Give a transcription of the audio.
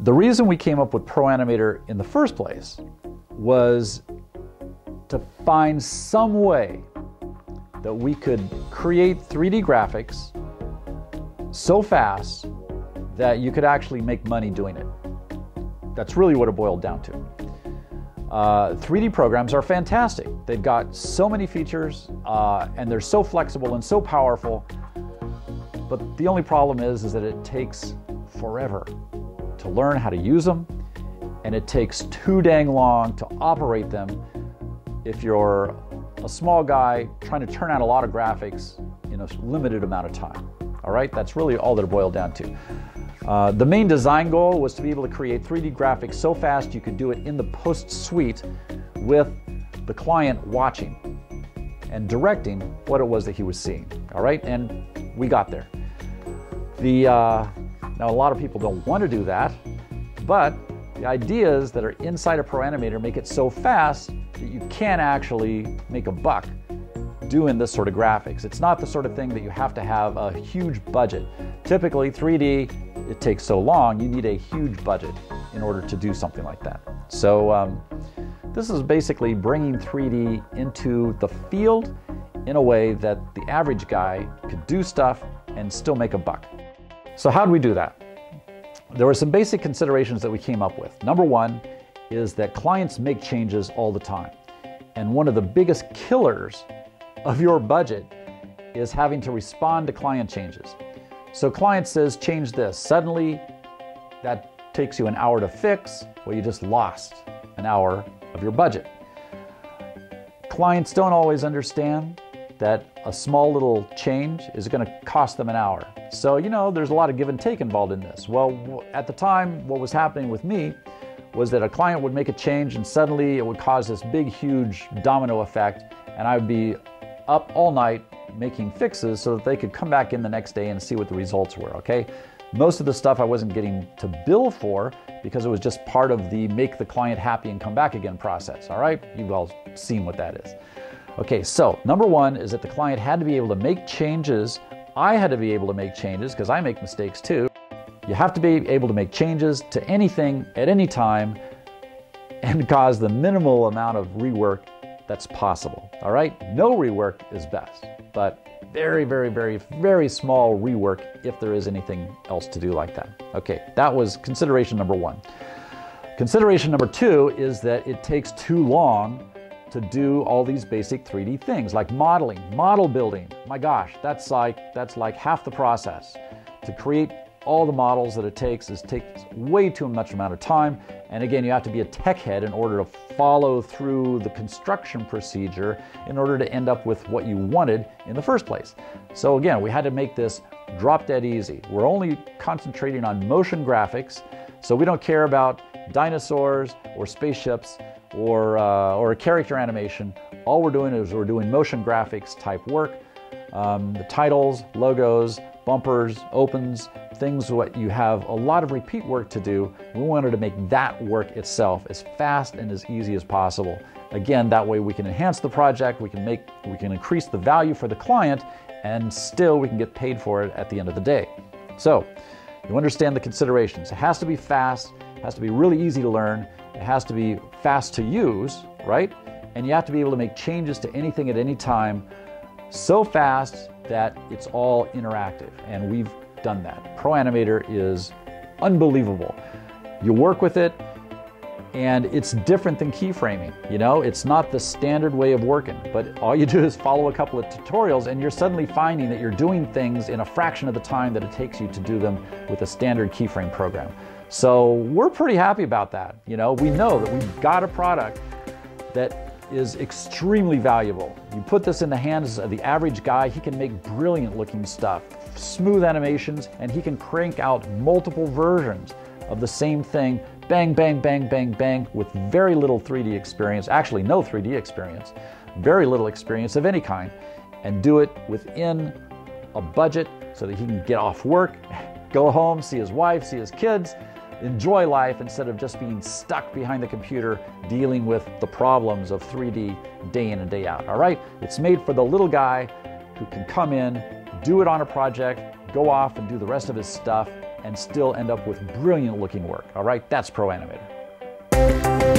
The reason we came up with ProAnimator in the first place was to find some way that we could create 3D graphics so fast that you could actually make money doing it. That's really what it boiled down to. 3D programs are fantastic. They've got so many features and they're so flexible and so powerful, but the only problem is that it takes forever to learn how to use them, and it takes too dang long to operate them if you're a small guy trying to turn out a lot of graphics in a limited amount of time. All right, that's really all that it boiled down to. The main design goal was to be able to create 3D graphics so fast you could do it in the post suite with the client watching and directing what it was that he was seeing. All right, and we got there. Now a lot of people don't want to do that, but the ideas that are inside of ProAnimator make it so fast that you can actually make a buck doing this sort of graphics. It's not the sort of thing that you have to have a huge budget. Typically 3D, it takes so long, you need a huge budget in order to do something like that. So this is basically bringing 3D into the field in a way that the average guy could do stuff and still make a buck. So how do we do that? There were some basic considerations that we came up with. Number one is that clients make changes all the time. And one of the biggest killers of your budget is having to respond to client changes. So client says, change this. Suddenly, that takes you an hour to fix. Well, you just lost an hour of your budget. Clients don't always understand that a small little change is going to cost them an hour. So, you know, there's a lot of give and take involved in this. Well, at the time, what was happening with me was that a client would make a change and suddenly it would cause this big, huge domino effect, and I would be up all night making fixes so that they could come back in the next day and see what the results were, okay? Most of the stuff I wasn't getting to bill for because it was just part of the make the client happy and come back again process, all right? You've all seen what that is. Okay, so number one is that the client had to be able to make changes. I had to be able to make changes because I make mistakes too. You have to be able to make changes to anything at any time and cause the minimal amount of rework that's possible, all right? No rework is best, but very, very, very, very small rework if there is anything else to do like that. Okay, that was consideration number one. Consideration number two is that it takes too long to do all these basic 3D things like modeling, model building. My gosh, that's like half the process. To create all the models that it takes way too much amount of time. And again, you have to be a tech head in order to follow through the construction procedure in order to end up with what you wanted in the first place. So again, we had to make this drop dead easy. We're only concentrating on motion graphics, so we don't care about dinosaurs or spaceships or a character animation. All we're doing is we're doing motion graphics type work. The titles, logos, bumpers, opens, things what you have a lot of repeat work to do. We wanted to make that work itself as fast and as easy as possible. Again, that way we can enhance the project, we can increase the value for the client, and still we can get paid for it at the end of the day. So you understand the considerations. It has to be fast, it has to be really easy to learn, it has to be fast to use, right? And you have to be able to make changes to anything at any time so fast that it's all interactive, and we've done that. ProAnimator is unbelievable. You work with it, and it's different than keyframing. You know, it's not the standard way of working, but all you do is follow a couple of tutorials, and you're suddenly finding that you're doing things in a fraction of the time that it takes you to do them with a standard keyframe program. So we're pretty happy about that. You know, we know that we've got a product that is extremely valuable. You put this in the hands of the average guy, he can make brilliant looking stuff, smooth animations, and he can crank out multiple versions of the same thing, bang, bang, bang, bang, bang, with very little 3D experience, actually no 3D experience, very little experience of any kind, and do it within a budget so that he can get off work, go home, see his wife, see his kids, enjoy life instead of just being stuck behind the computer dealing with the problems of 3D day in and day out, all right? It's made for the little guy who can come in, do it on a project, go off and do the rest of his stuff and still end up with brilliant looking work. All right, that's ProAnimator.